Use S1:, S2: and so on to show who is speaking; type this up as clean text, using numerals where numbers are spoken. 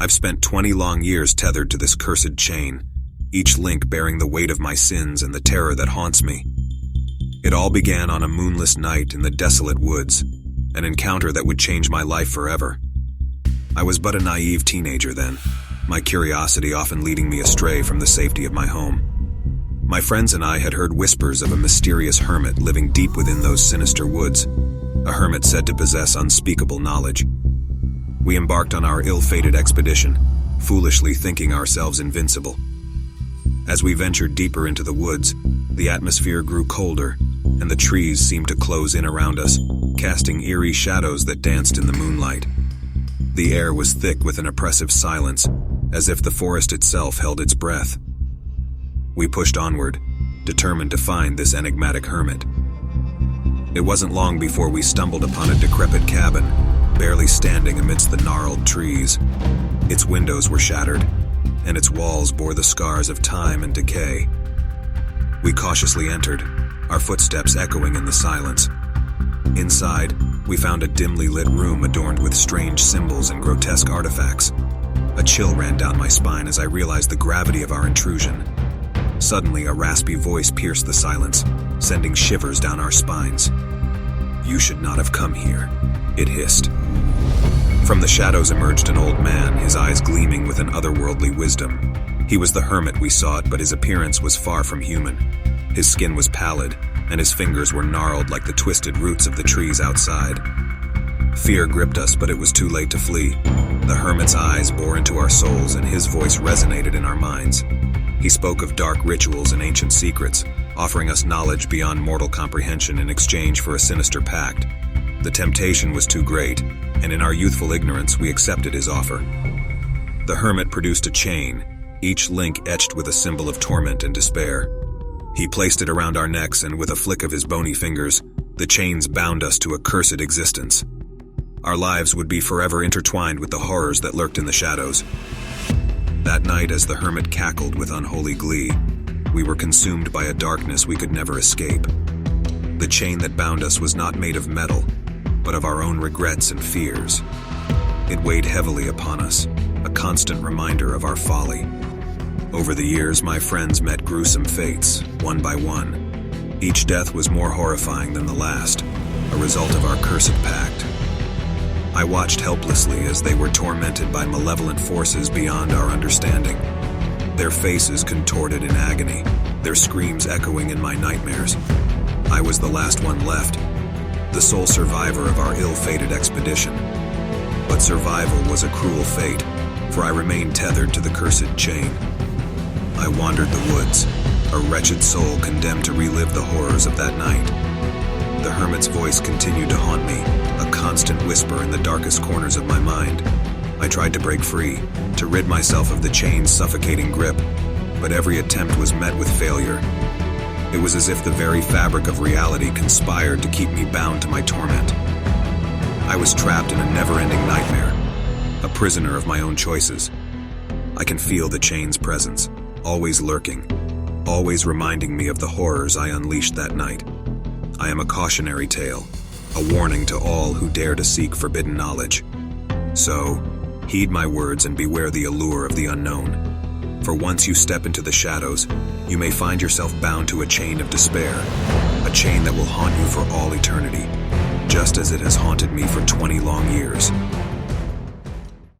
S1: I've spent 20 long years tethered to this cursed chain, each link bearing the weight of my sins and the terror that haunts me. It all began on a moonless night in the desolate woods, an encounter that would change my life forever. I was but a naive teenager then, my curiosity often leading me astray from the safety of my home. My friends and I had heard whispers of a mysterious hermit living deep within those sinister woods, a hermit said to possess unspeakable knowledge. We embarked on our ill-fated expedition, foolishly thinking ourselves invincible. As we ventured deeper into the woods, the atmosphere grew colder, and the trees seemed to close in around us, casting eerie shadows that danced in the moonlight. The air was thick with an oppressive silence, as if the forest itself held its breath. We pushed onward, determined to find this enigmatic hermit. It wasn't long before we stumbled upon a decrepit cabin, barely standing amidst the gnarled trees. Its windows were shattered, and its walls bore the scars of time and decay. We cautiously entered, our footsteps echoing in the silence. Inside, we found a dimly lit room adorned with strange symbols and grotesque artifacts. A chill ran down my spine as I realized the gravity of our intrusion. Suddenly, a raspy voice pierced the silence, sending shivers down our spines. "You should not have come here," it hissed. From the shadows emerged an old man, his eyes gleaming with an otherworldly wisdom. He was the hermit we sought, but his appearance was far from human. His skin was pallid, and his fingers were gnarled like the twisted roots of the trees outside. Fear gripped us, but it was too late to flee. The hermit's eyes bore into our souls, and his voice resonated in our minds. He spoke of dark rituals and ancient secrets, offering us knowledge beyond mortal comprehension in exchange for a sinister pact. The temptation was too great, and in our youthful ignorance, we accepted his offer. The hermit produced a chain, each link etched with a symbol of torment and despair. He placed it around our necks, and with a flick of his bony fingers, the chains bound us to a cursed existence. Our lives would be forever intertwined with the horrors that lurked in the shadows. That night, as the hermit cackled with unholy glee, we were consumed by a darkness we could never escape. The chain that bound us was not made of metal, but of our own regrets and fears. It weighed heavily upon us, a constant reminder of our folly. Over the years, my friends met gruesome fates, one by one. Each death was more horrifying than the last, a result of our cursed pact. I watched helplessly as they were tormented by malevolent forces beyond our understanding. Their faces contorted in agony, their screams echoing in my nightmares. I was the last one left, the sole survivor of our ill-fated expedition. But survival was a cruel fate, for I remained tethered to the cursed chain. I wandered the woods, a wretched soul condemned to relive the horrors of that night. The hermit's voice continued to haunt me, a constant whisper in the darkest corners of my mind. I tried to break free, to rid myself of the chain's suffocating grip, but every attempt was met with failure. It was as if the very fabric of reality conspired to keep me bound to my torment. I was trapped in a never-ending nightmare, a prisoner of my own choices. I can feel the chain's presence, always lurking, always reminding me of the horrors I unleashed that night. I am a cautionary tale, a warning to all who dare to seek forbidden knowledge. So, heed my words and beware the allure of the unknown. For once you step into the shadows, you may find yourself bound to a chain of despair, a chain that will haunt you for all eternity, just as it has haunted me for 20 long years.